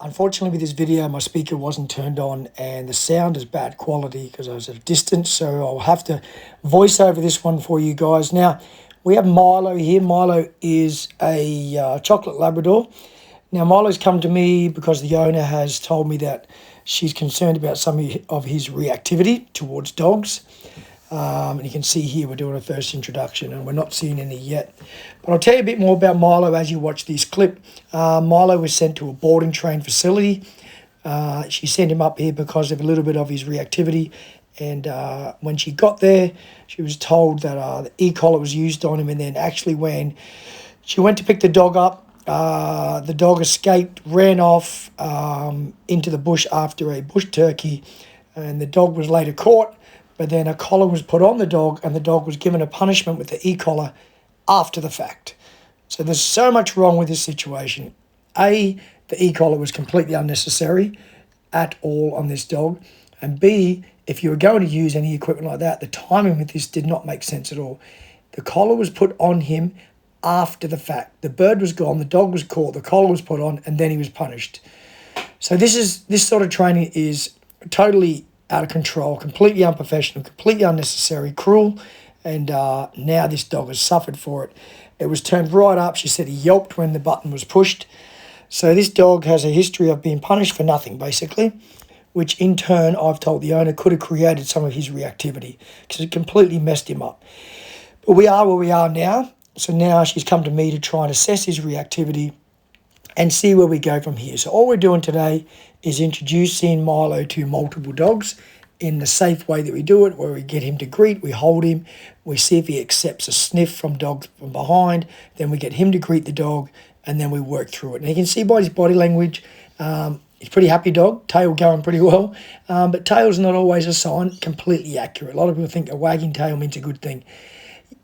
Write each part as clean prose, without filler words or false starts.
Unfortunately, with this video, my speaker wasn't turned on and the sound is bad quality because I was at a distance. So I'll have to voice over this one for you guys. Now, we have Milo here. Milo is a chocolate Labrador. Now, Milo's come to me because the owner has told me that she's concerned about some of his reactivity towards dogs. And you can see here we're doing a first introduction and we're not seeing any yet. But I'll tell you a bit more about Milo as you watch this clip. Milo was sent to a boarding train facility. She sent him up here because of a little bit of his reactivity. And when she got there, she was told that the e-collar was used on him. And then actually when she went to pick the dog up, the dog escaped, ran off into the bush after a bush turkey. And the dog was later caught. But then a collar was put on the dog and the dog was given a punishment with the e-collar after the fact. So there's so much wrong with this situation. A, the e-collar was completely unnecessary at all on this dog. And B, if you were going to use any equipment like that, the timing with this did not make sense at all. The collar was put on him after the fact. The bird was gone, the dog was caught, the collar was put on, and then he was punished. So this sort of training is totally out of control, completely unprofessional, completely unnecessary, cruel, and now this dog has suffered for it. It was turned right up. She said he yelped when the button was pushed. So this dog has a history of being punished for nothing, basically, which in turn, I've told the owner, could have created some of his reactivity because it completely messed him up. But we are where we are now. So now she's come to me to try and assess his reactivity and see where we go from here. So all we're doing today is introducing Milo to multiple dogs in the safe way that we do it, where we get him to greet, we hold him, we see if he accepts a sniff from dogs from behind, then we get him to greet the dog, and then we work through it. And you can see by his body language, he's a pretty happy dog, tail going pretty well, but tail's not always a sign completely accurate. A lot of people think a wagging tail means a good thing.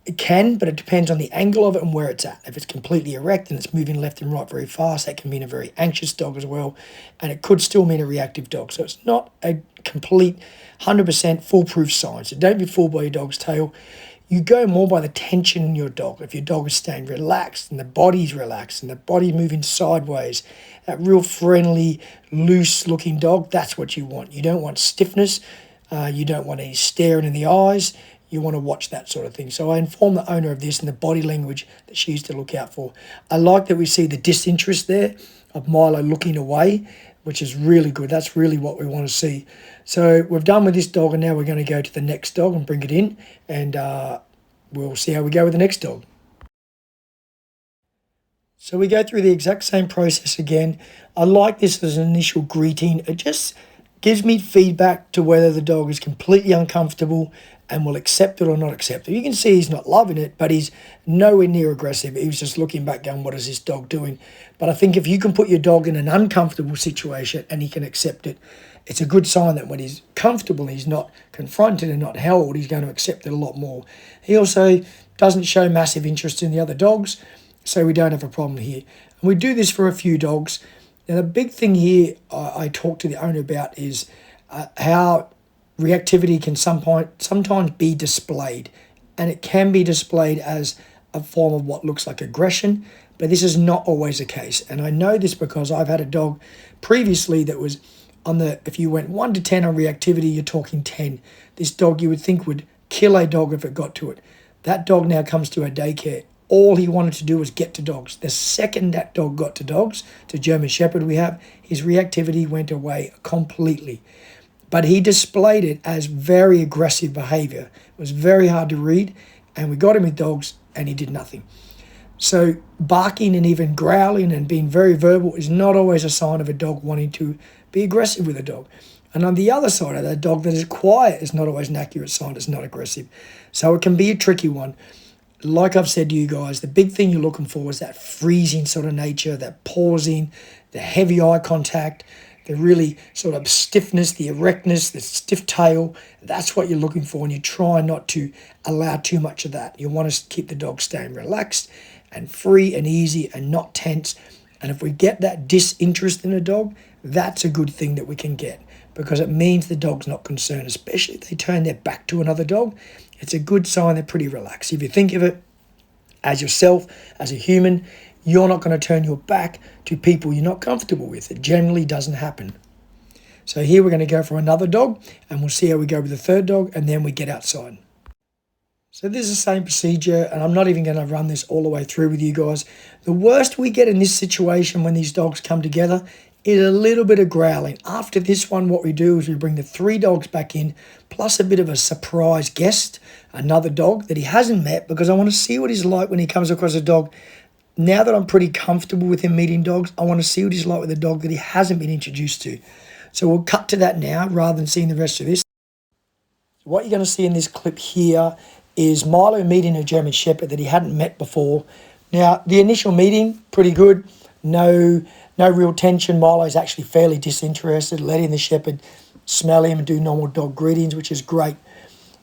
It can, but it depends on the angle of it and where it's at. If it's completely erect and it's moving left and right very fast, that can mean a very anxious dog as well. And it could still mean a reactive dog. So it's not a complete 100% foolproof sign. So don't be fooled by your dog's tail. You go more by the tension in your dog. If your dog is staying relaxed and the body's relaxed and the body's moving sideways, that real friendly, loose-looking dog, that's what you want. You don't want stiffness. You don't want any staring in the eyes. You want to watch that sort of thing. So I informed the owner of this and the body language that she used to look out for. I like that we see the disinterest there of Milo looking away, which is really good. That's really what we want to see. So we've done with this dog and now we're going to go to the next dog and bring it in and we'll see how we go with the next dog. So we go through the exact same process again. I like this as an initial greeting. It just gives me feedback to whether the dog is completely uncomfortable and will accept it or not accept it. You can see he's not loving it, but he's nowhere near aggressive. He was just looking back going, what is this dog doing? But I think if you can put your dog in an uncomfortable situation and he can accept it, it's a good sign that when he's comfortable, he's not confronted and not held, he's going to accept it a lot more. He also doesn't show massive interest in the other dogs, so we don't have a problem here. And we do this for a few dogs. Now, the big thing here I talk to the owner about is how reactivity can sometimes be displayed, and it can be displayed as a form of what looks like aggression, but this is not always the case. And I know this because I've had a dog previously that was on if you went 1 to 10 on reactivity, you're talking 10. This dog you would think would kill a dog if it got to it. That dog now comes to a daycare. All he wanted to do was get to dogs. The second that dog got to dogs, to German Shepherd we have, his reactivity went away completely. But he displayed it as very aggressive behaviour. It was very hard to read, and we got him with dogs, and he did nothing. So barking and even growling and being very verbal is not always a sign of a dog wanting to be aggressive with a dog. And on the other side of that, dog that is quiet is not always an accurate sign it's not aggressive. So it can be a tricky one. Like I've said to you guys, the big thing you're looking for is that freezing sort of nature, that pausing, the heavy eye contact, the really sort of stiffness, the erectness, the stiff tail. That's what you're looking for, and you try not to allow too much of that. You want to keep the dog staying relaxed and free and easy and not tense. And if we get that disinterest in a dog, that's a good thing that we can get, because it means the dog's not concerned, especially if they turn their back to another dog. It's a good sign they're pretty relaxed. If you think of it as yourself, as a human, you're not going to turn your back to people you're not comfortable with. It generally doesn't happen. So here we're going to go for another dog, and we'll see how we go with the third dog, and then we get outside. So this is the same procedure, and I'm not even going to run this all the way through with you guys. The worst we get in this situation when these dogs come together is a little bit of growling. After this one, what we do is we bring the 3 dogs back in, plus a bit of a surprise guest, another dog that he hasn't met, because I want to see what he's like when he comes across a dog. Now that I'm pretty comfortable with him meeting dogs, I want to see what he's like with a dog that he hasn't been introduced to. So we'll cut to that now rather than seeing the rest of this. So what you're going to see in this clip here is Milo meeting a German Shepherd that he hadn't met before. Now, the initial meeting, pretty good. No real tension. Milo's actually fairly disinterested, letting the Shepherd smell him and do normal dog greetings, which is great.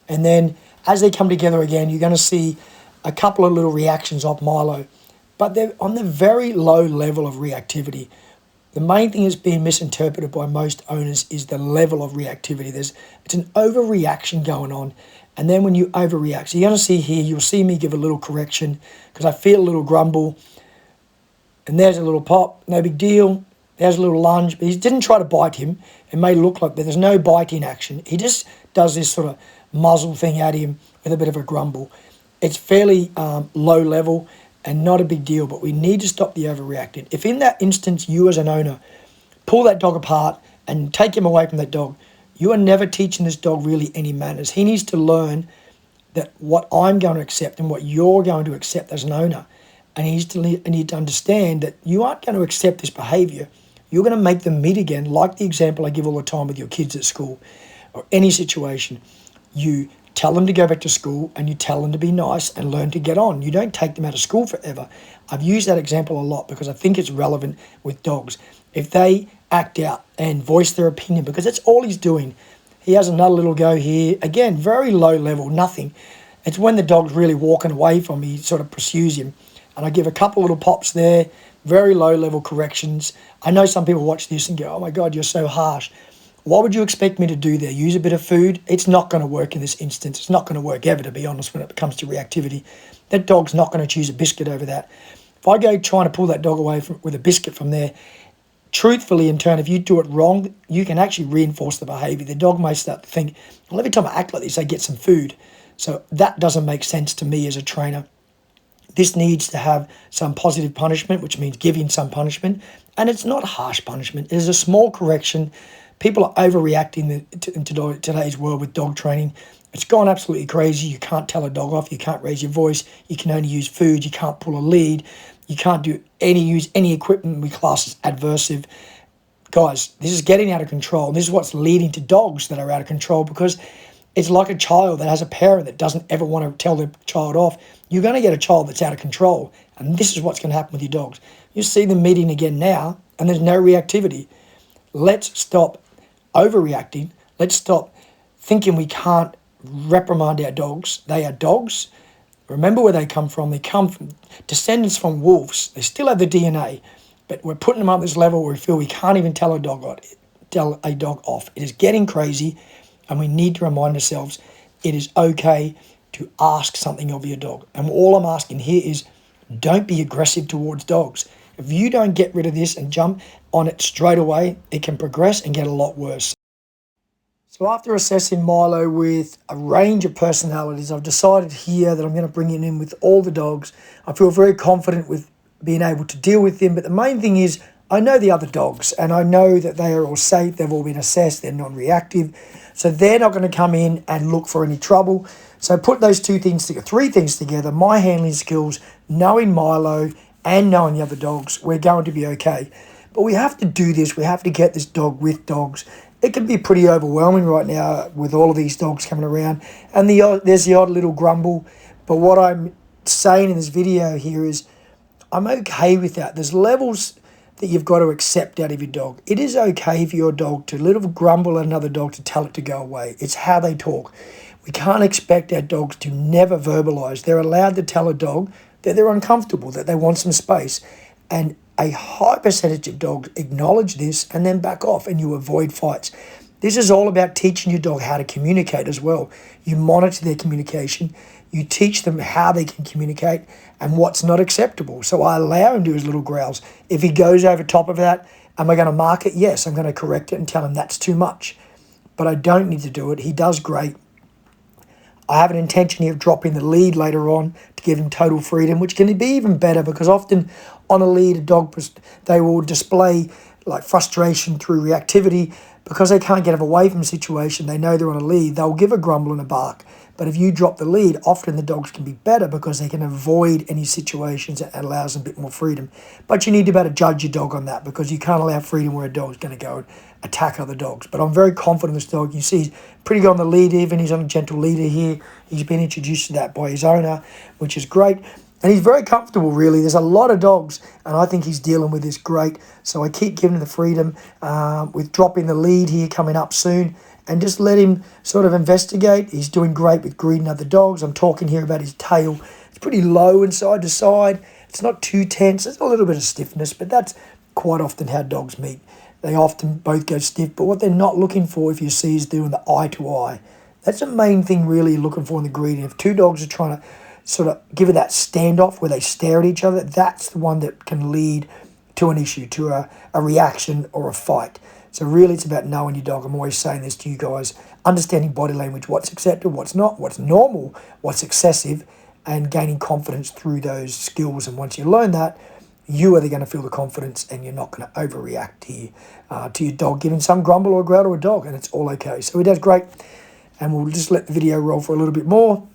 And then as they come together again, you're going to see a couple of little reactions of Milo, but they're on the very low level of reactivity. The main thing that's being misinterpreted by most owners is the level of reactivity. It's an overreaction going on. And then when you overreact, so you're going to see here, you'll see me give a little correction because I feel a little grumble. And there's a little pop, no big deal. There's a little lunge, but he didn't try to bite him. It may look like there's no biting action. He just does this sort of muzzle thing at him with a bit of a grumble. It's fairly low level and not a big deal, but we need to stop the overreacting. If in that instance, you as an owner, pull that dog apart and take him away from that dog, you are never teaching this dog really any manners. He needs to learn that what I'm going to accept and what you're going to accept as an owner. And he needs to understand that you aren't going to accept this behaviour. You're going to make them meet again, like the example I give all the time with your kids at school or any situation. You tell them to go back to school and you tell them to be nice and learn to get on. You don't take them out of school forever. I've used that example a lot because I think it's relevant with dogs. If they act out and voice their opinion, because that's all he's doing. He has another little go here. Again, very low level, nothing. It's when the dog's really walking away from me, he sort of pursues him. And I give a couple little pops there, very low level corrections. I know some people watch this and go, oh my God, you're so harsh. What would you expect me to do there? Use a bit of food? It's not going to work in this instance. It's not going to work ever, to be honest, when it comes to reactivity. That dog's not going to choose a biscuit over that. If I go trying to pull that dog away with a biscuit from there, truthfully, in turn, if you do it wrong, you can actually reinforce the behaviour. The dog may start to think, well, every time I act like this, I get some food. So that doesn't make sense to me as a trainer. This needs to have some positive punishment, which means giving some punishment. And it's not harsh punishment. It is a small correction. People are overreacting in today's world with dog training. It's gone absolutely crazy. You can't tell a dog off. You can't raise your voice. You can only use food. You can't pull a lead. You can't use any equipment we class as adversive. Guys, this is getting out of control. This is what's leading to dogs that are out of control, because it's like a child that has a parent that doesn't ever want to tell their child off. You're going to get a child that's out of control. And this is what's going to happen with your dogs. You see them meeting again now, and there's no reactivity. Let's stop overreacting. Let's stop thinking we can't reprimand our dogs. They are dogs. Remember where they come from. They come from descendants from wolves. They still have the DNA, but we're putting them up this level where we feel we can't even tell a dog off. It is getting crazy, and we need to remind ourselves it is okay to ask something of your dog. And all I'm asking here is don't be aggressive towards dogs. If you don't get rid of this and jump on it straight away, it can progress and get a lot worse. So after assessing Milo with a range of personalities, I've decided here that I'm going to bring him in with all the dogs. I feel very confident with being able to deal with him. But the main thing is I know the other dogs and I know that they are all safe. They've all been assessed. They're non-reactive. So they're not going to come in and look for any trouble. So put those three things together, my handling skills, knowing Milo and knowing the other dogs, we're going to be okay. But we have to do this. We have to get this dog with dogs. It can be pretty overwhelming right now with all of these dogs coming around. And there's the odd little grumble. But what I'm saying in this video here is I'm okay with that. There's levels that you've got to accept out of your dog. It is okay for your dog to little grumble at another dog to tell it to go away. It's how they talk. We can't expect our dogs to never verbalize. They're allowed to tell a dog that they're uncomfortable, that they want some space. And a high percentage of dogs acknowledge this and then back off, and you avoid fights. This is all about teaching your dog how to communicate as well. You monitor their communication. You teach them how they can communicate and what's not acceptable. So I allow him to do his little growls. If he goes over top of that, am I going to mark it? Yes, I'm going to correct it and tell him that's too much. But I don't need to do it. He does great. I have an intention here of dropping the lead later on to give him total freedom, which can be even better because often on a lead, a dog, they will display like frustration through reactivity because they can't get away from a situation. They know they're on a lead. They'll give a grumble and a bark. But if you drop the lead, often the dogs can be better because they can avoid any situations and allows them a bit more freedom. But you need to be able to judge your dog on that because you can't allow freedom where a dog's going to go and attack other dogs. But I'm very confident in this dog. You see he's pretty good on the lead even. He's on a gentle leader here. He's been introduced to that by his owner, which is great. And he's very comfortable, really. There's a lot of dogs, and I think he's dealing with this great. So I keep giving him the freedom with dropping the lead here coming up soon. And just let him sort of investigate. He's doing great with greeting other dogs. I'm talking here about his tail. It's pretty low and side to side. It's not too tense. There's a little bit of stiffness, but that's quite often how dogs meet. They often both go stiff, but what they're not looking for, if you see, is doing the eye to eye. That's the main thing really you're looking for in the greeting. If two dogs are trying to sort of give it that standoff where they stare at each other, that's the one that can lead to an issue, to a reaction or a fight. So really it's about knowing your dog. I'm always saying this to you guys, understanding body language, what's accepted, what's not, what's normal, what's excessive, and gaining confidence through those skills. And once you learn that, you are going to feel the confidence and you're not going to overreact here to your dog giving some grumble or growl to a dog, and it's all okay. So he does great. And we'll just let the video roll for a little bit more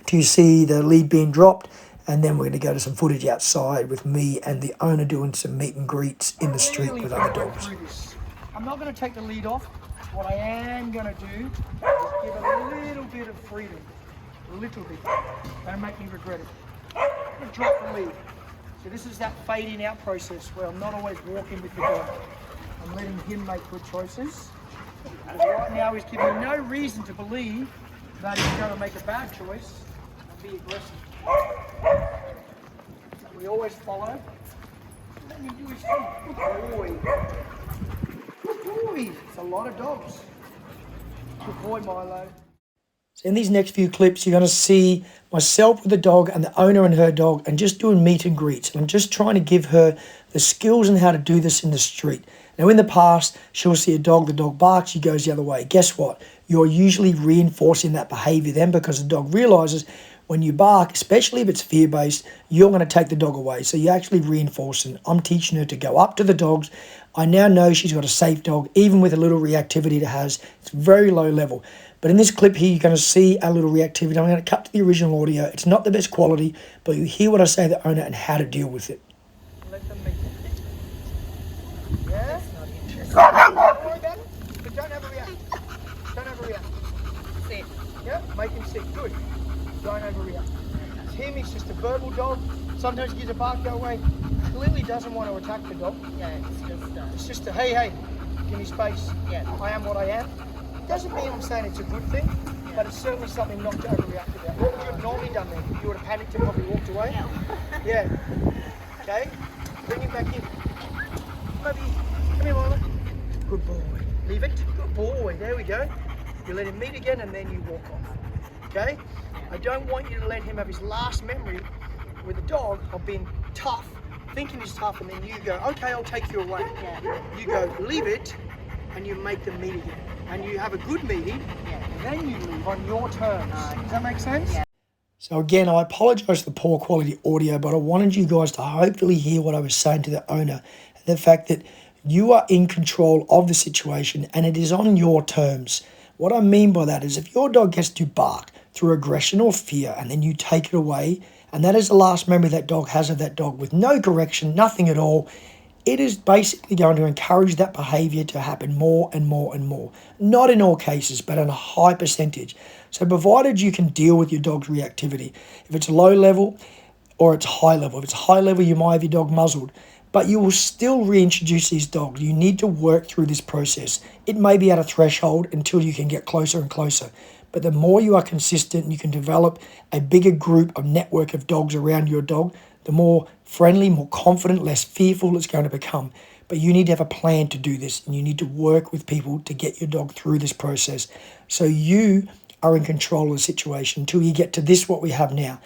till you see the lead being dropped. And then we're going to go to some footage outside with me and the owner doing some meet and greets in the street with other dogs. I'm not going to take the lead off. What I am going to do is give a little bit of freedom. A little bit. Don't make me regret it. I'm going to drop the lead. So this is that fading out process where I'm not always walking with the dog. I'm letting him make good choices. Because right now he's giving me no reason to believe that he's going to make a bad choice and be aggressive. We always follow. Let me do his thing. Good boy. Good boy. It's a lot of dogs. Good boy, Milo. So in these next few clips, you're going to see myself with the dog and the owner and her dog and just doing meet and greets. And I'm just trying to give her the skills and how to do this in the street. Now, in the past, she'll see a dog, the dog barks, she goes the other way. Guess what? You're usually reinforcing that behavior then because the dog realizes when you bark, especially if it's fear-based, you're going to take the dog away. So you're actually reinforcing. I'm teaching her to go up to the dogs. I now know she's got a safe dog, even with a little reactivity it has. It's very low level. But in this clip here, you're going to see a little reactivity. I'm going to cut to the original audio. It's not the best quality, but you hear what I say to the owner and how to deal with it. Let them make it. Yeah? Don't worry about it, but don't overreact. Don't overreact. Sit. Yep, make him sit. Good. Don't overreact. It's him, he's just a verbal dog. Sometimes he gives a bark that way. Clearly doesn't want to attack the dog. Yeah, it's just a hey, give me space. Yeah. I am what I am. Doesn't mean I'm saying it's a good thing, but it's certainly something not to overreact about. What would you have normally done then? You would have panicked and probably walked away? No. Yeah. Okay. Bring him back in. Maybe. Come here, Milo. Good boy. Leave it. Good boy. There we go. You let him meet again and then you walk off. Okay? I don't want you to let him have his last memory with a dog of being tough, thinking he's tough, and then you go, okay, I'll take you away. Yeah. You go, leave it, and you make them meet again. And you have a good meeting, and then you leave on your terms. Does that make sense? Yeah. So again, I apologise for the poor quality audio, but I wanted you guys to hopefully hear what I was saying to the owner, and the fact that you are in control of the situation and it is on your terms. What I mean by that is if your dog gets to bark through aggression or fear and then you take it away, and that is the last memory that dog has of that dog with no correction, nothing at all, it is basically going to encourage that behaviour to happen more and more and more. Not in all cases, but in a high percentage. So provided you can deal with your dog's reactivity, if it's low level or it's high level. If it's high level, you might have your dog muzzled, but you will still reintroduce these dogs. You need to work through this process. It may be at a threshold until you can get closer and closer. But the more you are consistent, you can develop a bigger group, a network of dogs around your dog, the more friendly, more confident, less fearful it's going to become. But you need to have a plan to do this, and you need to work with people to get your dog through this process. So you are in control of the situation until you get to this, what we have now.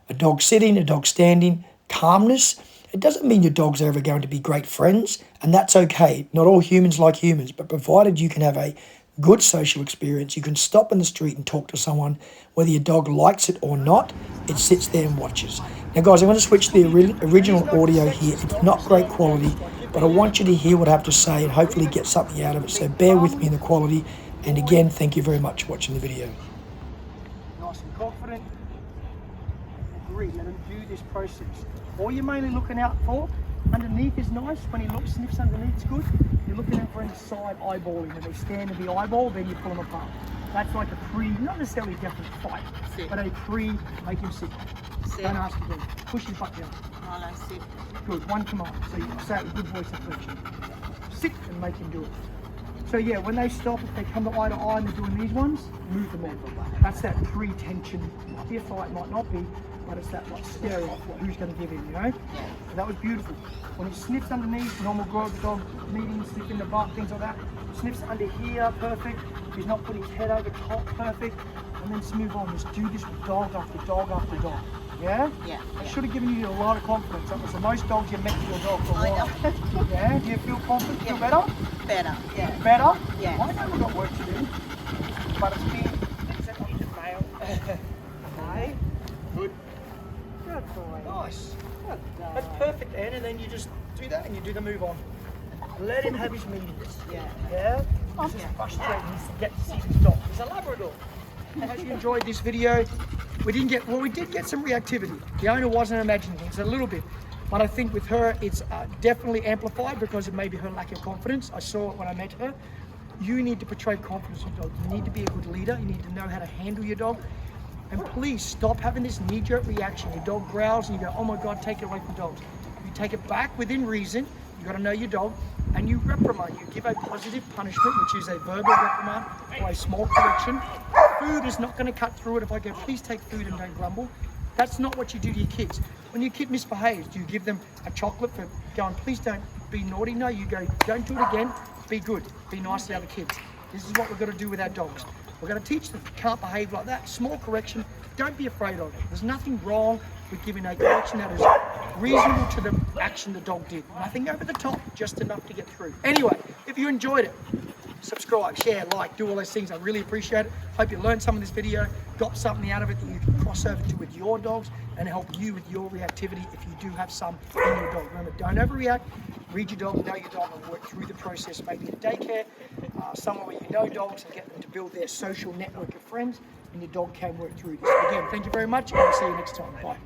A dog sitting, a dog standing, calmness. It doesn't mean your dog's ever going to be great friends, and that's okay. Not all humans like humans, but provided you can have a good social experience, you can stop in the street and talk to someone, whether your dog likes it or not, it sits there and watches. Now guys, I'm going to switch the original audio here. It's not great quality, but I want you to hear what I have to say and hopefully get something out of it, so bear with me in the quality. And again, thank you very much for watching the video. Nice and confident. Agree, let him do this process. All you're mainly looking out for, underneath is nice. When he looks, sniffs underneath, it's good. You're looking out for any side eyeballing. When they stand in the eyeball, then you pull them apart. That's like a pre, not necessarily definite fight, sit. But a pre, make him sit. Don't ask again. Push his butt down. Milo, sit. Good, one command. So you say it with good voice inflection. Sit and make him do it. So yeah, when they stop, if they come to eye and they're doing these ones, move them on. That's that pre-tension. Might be a fight, might not be, but it's that like stare off, who's going to give in, you know? Yeah. So that was beautiful. When he sniffs underneath, normal dog meeting, sniffing the butt, things like that. Sniffs under here, perfect. He's not putting his head over top, perfect. And then just move on. Just do this with dog after dog after dog. Yeah? Yeah. I should have given you a lot of confidence. That was the most dogs you met with your dog for a while. Yeah? Do you feel confident? Feel better? Better, yeah. Better? Yeah. I know we've got work to do, but it's been, is that one just male? Okay. Good. Good boy. Nice. Good. That's perfect, Anne, and then you just do that and you do the move on. Let him have his meetings. Yeah. Yeah? This is frustrating to get to see his dog. He's a Labrador. I hope you enjoyed this video. We did get some reactivity. The owner wasn't imagining things, a little bit. But I think with her, it's definitely amplified because it may be her lack of confidence. I saw it when I met her. You need to portray confidence in your dog. You need to be a good leader. You need to know how to handle your dog. And please stop having this knee-jerk reaction. Your dog growls and you go, oh my God, take it away from dogs. You take it back within reason. You got to know your dog. And you reprimand. You give a positive punishment, which is a verbal reprimand or a small correction. Food is not going to cut through it. If I go, please take food and don't grumble. That's not what you do to your kids. When your kid misbehaves, do you give them a chocolate for going, please don't be naughty? No, you go, don't do it again, be good, be nice to the other kids. This is what we've got to do with our dogs. We're going to teach them you can't behave like that. Small correction, don't be afraid of it. There's nothing wrong with giving a correction that is reasonable to the action the dog did. Nothing over the top, just enough to get through. Anyway, if you enjoyed it, subscribe, share, like, do all those things. I really appreciate it. Hope you learned some of this video, got something out of it that you can cross over to with your dogs and help you with your reactivity if you do have some in your dog. Remember, don't overreact. Read your dog, know your dog, and work through the process. Maybe at daycare, somewhere where you know dogs, and get them to build their social network of friends, and your dog can work through this. Again, thank you very much, and I'll see you next time. Bye.